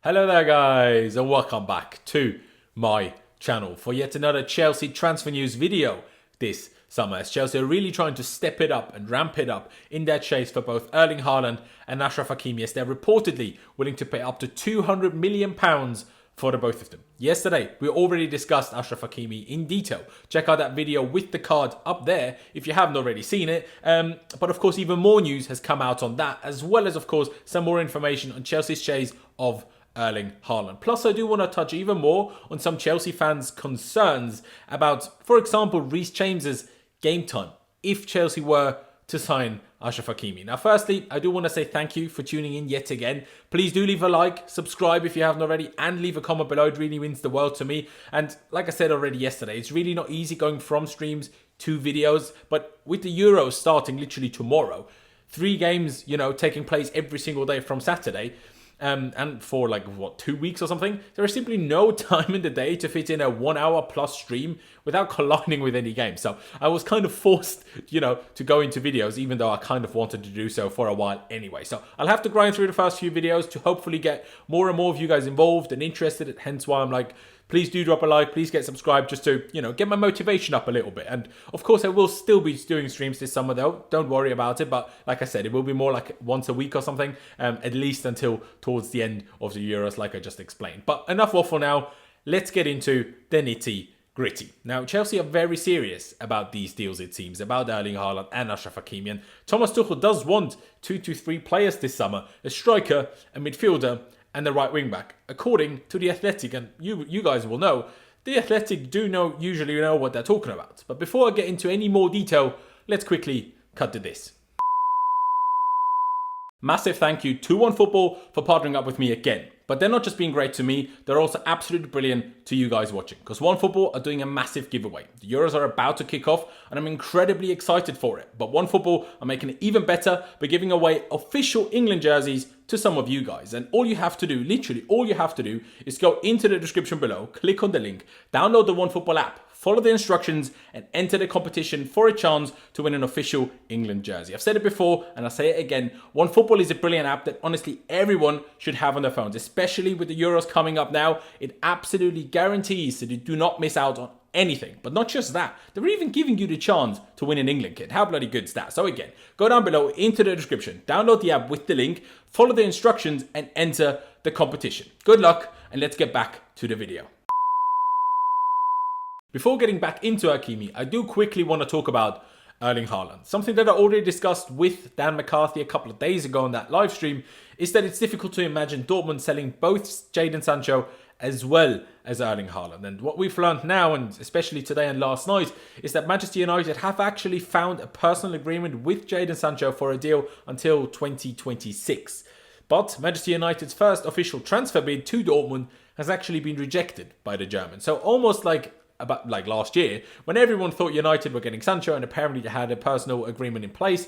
Hello there guys and welcome back to my channel for yet another Chelsea transfer news video this summer, as Chelsea are really trying to step it up and ramp it up in their chase for both Erling Haaland and Achraf Hakimi, as they're reportedly willing to pay up to £200 million for the both of them. Yesterday, we already discussed Achraf Hakimi in detail. Check out that video with the card up there if you haven't already seen it. But of course, even more news has come out on that, as well as, of course, some more information on Chelsea's chase of Erling Haaland. Plus, I do want to touch even more on some Chelsea fans' concerns about, for example, Reece James's game time if Chelsea were to sign Achraf Hakimi. Now, firstly, I do want to say thank you for tuning in yet again. Please do leave a like, subscribe if you haven't already, and leave a comment below. It really means the world to me. And like I said already yesterday, it's really not easy going from streams to videos. But with the Euros starting literally tomorrow, 3 games, taking place every single day from Saturday, and for 2 weeks or something, there is simply no time in the day to fit in a 1 hour plus stream without colliding with any game. So I was kind of forced, to go into videos, even though I kind of wanted to do so for a while anyway. So I'll have to grind through the first few videos to hopefully get more and more of you guys involved and interested. Hence why I'm like, please do drop a like, please get subscribed, just to, get my motivation up a little bit. And of course, I will still be doing streams this summer though. Don't worry about it. But like I said, it will be more like once a week or something, at least until towards the end of the Euros, like I just explained. But enough waffle now. Let's get into the nitty gritty. Now, Chelsea are very serious about these deals, it seems, about Erling Haaland and Achraf Hakimi. And Thomas Tuchel does want 2 to 3 players this summer, a striker, a midfielder, and the right wing back, according to The Athletic. And you guys will know, The Athletic usually know what they're talking about. But before I get into any more detail, let's quickly cut to this. Massive thank you to OneFootball for partnering up with me again. But they're not just being great to me, they're also absolutely brilliant to you guys watching, because OneFootball are doing a massive giveaway. The Euros are about to kick off and I'm incredibly excited for it. But OneFootball are making it even better by giving away official England jerseys to some of you guys. And all you have to do, literally all you have to do, is go into the description below, click on the link, download the OneFootball app, follow the instructions, and enter the competition for a chance to win an official England jersey. I've said it before, and I'll say it again. OneFootball is a brilliant app that honestly everyone should have on their phones, especially with the Euros coming up now. It absolutely guarantees that you do not miss out on anything. But not just that, they're even giving you the chance to win an England kit. How bloody good is that? So again, go down below into the description, download the app with the link, follow the instructions, and enter the competition. Good luck, and let's get back to the video. Before getting back into Hakimi, I do quickly want to talk about Erling Haaland. Something that I already discussed with Dan McCarthy a couple of days ago on that live stream is that it's difficult to imagine Dortmund selling both Jadon Sancho as well as Erling Haaland. And what we've learned now, and especially today and last night, is that Manchester United have actually found a personal agreement with Jadon Sancho for a deal until 2026. But Manchester United's first official transfer bid to Dortmund has actually been rejected by the Germans. So almost like last year, when everyone thought United were getting Sancho and apparently they had a personal agreement in place,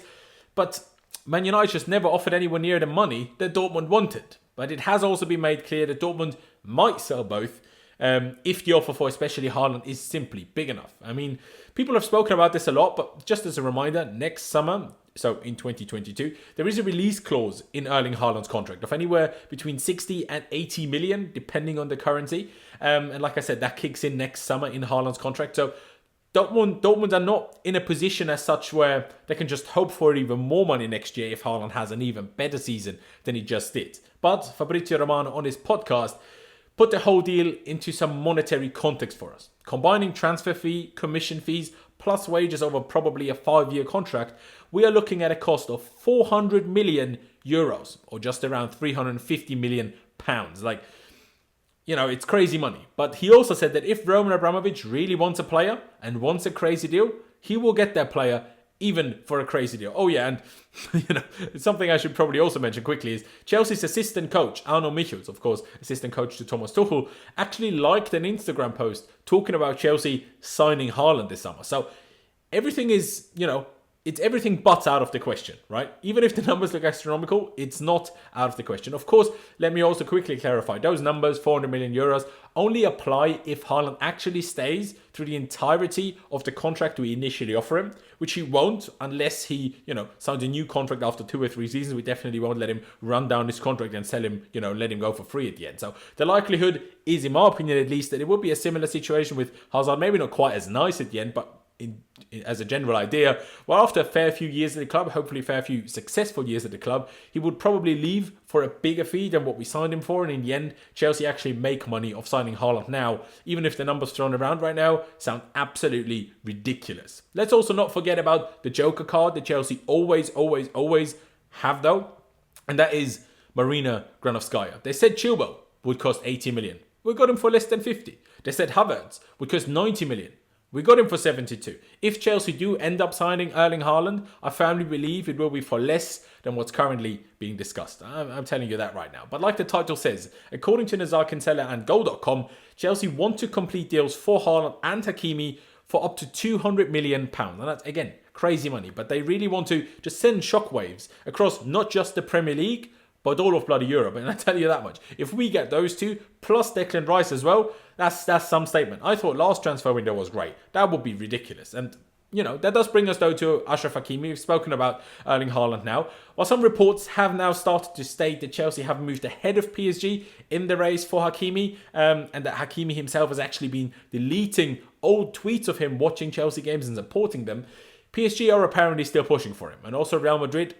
but Man United just never offered anywhere near the money that Dortmund wanted. But it has also been made clear that Dortmund might sell both if the offer for especially Haaland is simply big enough. I mean, people have spoken about this a lot, but just as a reminder, next summer, so in 2022, there is a release clause in Erling Haaland's contract of anywhere between 60 and 80 million, depending on the currency. And like I said, that kicks in next summer in Haaland's contract. So Dortmund are not in a position as such where they can just hope for even more money next year if Haaland has an even better season than he just did. But Fabrizio Romano on his podcast put the whole deal into some monetary context for us. Combining transfer fee, commission fees, plus wages over probably a 5-year contract, we are looking at a cost of 400 million euros, or just around 350 million pounds. It's crazy money. But he also said that if Roman Abramovich really wants a player and wants a crazy deal, he will get that player even for a crazy deal. Oh yeah, and something I should probably also mention quickly is Chelsea's assistant coach, Arno Michels, of course, assistant coach to Thomas Tuchel, actually liked an Instagram post talking about Chelsea signing Haaland this summer. So everything is, it's everything but out of the question, right? Even if the numbers look astronomical, it's not out of the question. Of course, let me also quickly clarify. Those numbers, 400 million euros, only apply if Haaland actually stays through the entirety of the contract we initially offer him, which he won't unless he, signs a new contract after 2 or 3 seasons. We definitely won't let him run down his contract and sell him, let him go for free at the end. So the likelihood is, in my opinion at least, that it would be a similar situation with Hazard. Maybe not quite as nice at the end, but as a general idea, well, after a fair few years at the club, hopefully a fair few successful years at the club, he would probably leave for a bigger fee than what we signed him for. And in the end, Chelsea actually make money off signing Haaland now, even if the numbers thrown around right now sound absolutely ridiculous. Let's also not forget about the Joker card that Chelsea always have though, and that is Marina Granovskaya. They said Chilwell would cost 80 million. We got him for less than 50. They said Havertz would cost 90 million. We got him for 72. If Chelsea do end up signing Erling Haaland, I firmly believe it will be for less than what's currently being discussed. I'm telling you that right now. But like the title says, according to Nazar Kinsella and Goal.com, Chelsea want to complete deals for Haaland and Hakimi for up to £200 million. And that's, again, crazy money. But they really want to just send shockwaves across not just the Premier League, but all of bloody Europe. And I tell you that much. If we get those two, plus Declan Rice as well, that's some statement. I thought last transfer window was great. That would be ridiculous. And, that does bring us, though, to Achraf Hakimi. We've spoken about Erling Haaland now. While some reports have now started to state that Chelsea have moved ahead of PSG in the race for Hakimi, and that Hakimi himself has actually been deleting old tweets of him watching Chelsea games and supporting them, PSG are apparently still pushing for him. And also Real Madrid,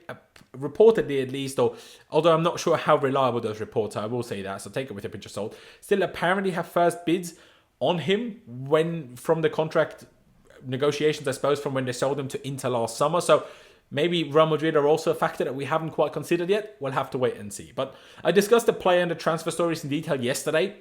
reportedly at least, although I'm not sure how reliable those reports are, I will say that, so take it with a pinch of salt, still apparently have first bids on him from the contract negotiations, I suppose, from when they sold him to Inter last summer. So maybe Real Madrid are also a factor that we haven't quite considered yet. We'll have to wait and see. But I discussed the player and the transfer stories in detail yesterday.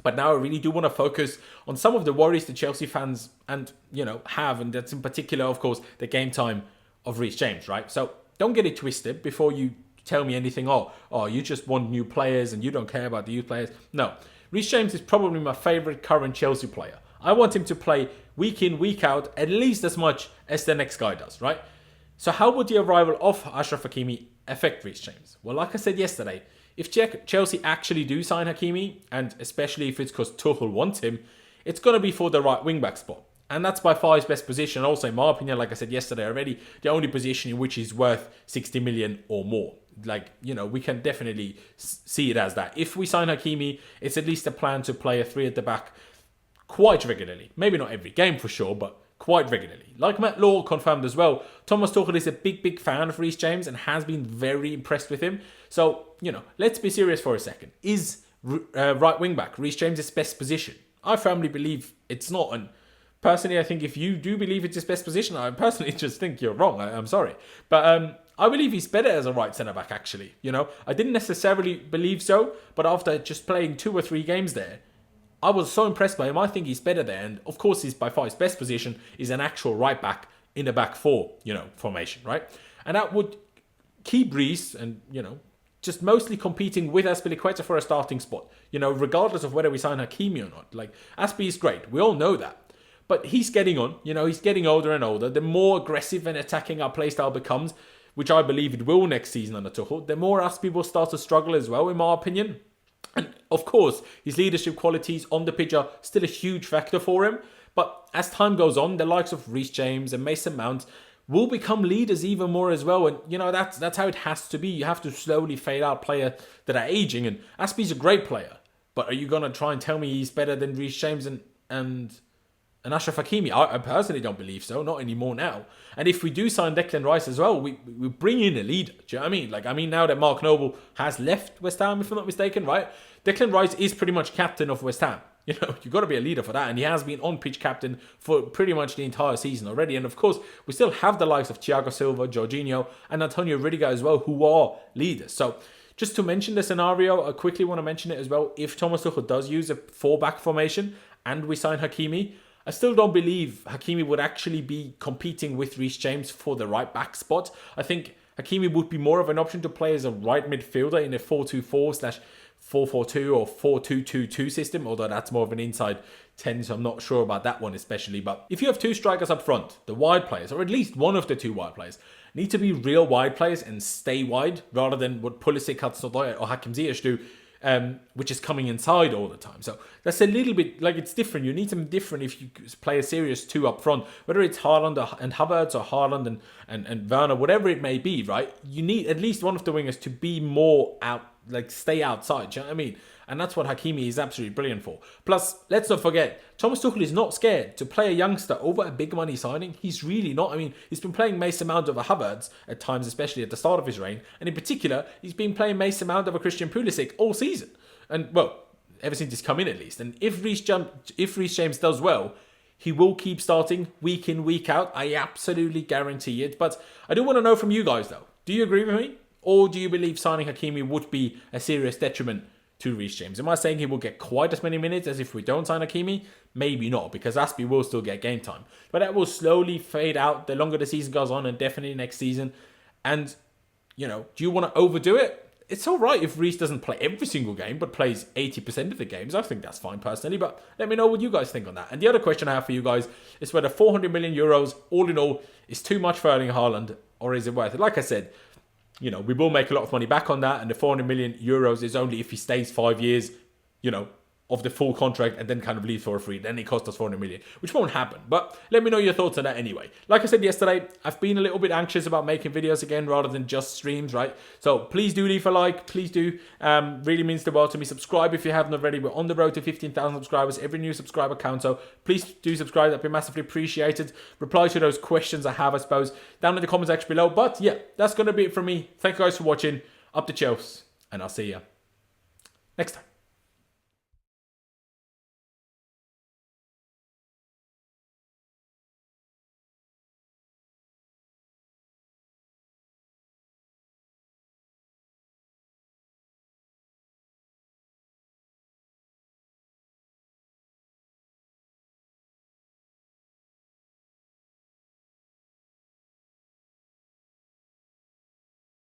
But now I really do want to focus on some of the worries the Chelsea fans have, and that's in particular, of course, the game time of Reece James, right? So don't get it twisted before you tell me anything. Oh, you just want new players and you don't care about the youth players. No, Reece James is probably my favourite current Chelsea player. I want him to play week in, week out, at least as much as the next guy does, right? So how would the arrival of Achraf Hakimi affect Reece James? Well, like I said yesterday, if Chelsea actually do sign Hakimi, and especially if it's because Tuchel wants him, it's going to be for the right wing-back spot. And that's by far his best position. Also, in my opinion, like I said yesterday already, the only position in which he's worth 60 million or more. We can definitely see it as that. If we sign Hakimi, it's at least a plan to play a 3 at the back quite regularly. Maybe not every game for sure, but quite regularly. Like Matt Law confirmed as well, Thomas Tuchel is a big fan of Reece James and has been very impressed with him. So, let's be serious for a second. Is right wing back Reece James' best position? I firmly believe it's not. And personally, I think if you do believe it's his best position, I personally just think you're wrong. I'm sorry. But I believe he's better as a right centre-back, actually. I didn't necessarily believe so, but after just playing 2 or 3 games there, I was so impressed by him. I think he's better there. And of course, by far his best position is an actual right back in the back 4, formation, right? And that would keep Reece and, just mostly competing with Azpilicueta for a starting spot, regardless of whether we sign Hakimi or not. Azpi is great. We all know that. But he's getting on, he's getting older and older. The more aggressive and attacking our playstyle becomes, which I believe it will next season under Tuchel, the more Azpi will start to struggle as well, in my opinion. And of course, his leadership qualities on the pitch are still a huge factor for him. But as time goes on, the likes of Reece James and Mason Mount will become leaders even more as well. And, that's how it has to be. You have to slowly fade out players that are aging. And Aspi's a great player. But are you going to try and tell me he's better than Reece James and Achraf Hakimi? I personally don't believe so. Not anymore now. And if we do sign Declan Rice as well, we bring in a leader. Do you know what I mean? Now that Mark Noble has left West Ham, if I'm not mistaken, right? Declan Rice is pretty much captain of West Ham. You've got to be a leader for that. And he has been on-pitch captain for pretty much the entire season already. And of course, we still have the likes of Thiago Silva, Jorginho, and Antonio Rudiger as well, who are leaders. So just to mention the scenario, I quickly want to mention it as well. If Thomas Tuchel does use a 4-back formation and we sign Hakimi, I still don't believe Hakimi would actually be competing with Reece James for the right back spot. I think Hakimi would be more of an option to play as a right midfielder in a 4-2-4/4-3-1 4-4-2 or 4-2-2-2 system, although that's more of an inside 10, so I'm not sure about that one especially. But if you have two strikers up front, the wide players, or at least one of the two wide players, need to be real wide players and stay wide, rather than what Pulisic, Hudson-Odoi or Hakim Ziyech do, which is coming inside all the time. So that's a little bit, like, it's different. You need something different if you play a serious two up front, whether it's Haaland and Havertz or Haaland and Werner, whatever it may be, right? You need at least one of the wingers to be more out, like stay outside. Do you know what I mean? And that's what Hakimi is absolutely brilliant for. Plus, let's not forget, Thomas Tuchel is not scared to play a youngster over a big money signing. He's really not. I mean, he's been playing Mason Mount over Havertz at times, especially at the start of his reign. And in particular, he's been playing Mason Mount over Christian Pulisic all season. And, well, ever since he's come in at least. And if Reece James does well, he will keep starting week in, week out. I absolutely guarantee it. But I do want to know from you guys, though. Do you agree with me? Or do you believe signing Hakimi would be a serious detriment to Reece James? Am I saying he will get quite as many minutes as if we don't sign Hakimi? Maybe not, because Aspie will still get game time. But that will slowly fade out the longer the season goes on, and definitely next season. And, you know, do you want to overdo it? It's all right if Reece doesn't play every single game, but plays 80% of the games. I think that's fine personally, but let me know what you guys think on that. And the other question I have for you guys is whether 400 million euros, all in all, is too much for Erling Haaland, or is it worth it? Like I said, you know, we will make a lot of money back on that, and the 400 million euros is only if he stays 5 years, you know, of the full contract and then kind of leaves for free. Then it costs us 400 million, which won't happen. But let me know your thoughts on that anyway. Like I said yesterday, I've been a little bit anxious about making videos again rather than just streams, right? So please do leave a like. Please do. Really means the world to me. Subscribe if you haven't already. We're on the road to 15,000 subscribers. Every new subscriber counts. So please do subscribe. That'd be massively appreciated. Reply to those questions I have, I suppose, down in the comment section below. But yeah, that's going to be it from me. Thank you guys for watching. Up to Chelsea. And I'll see you next time.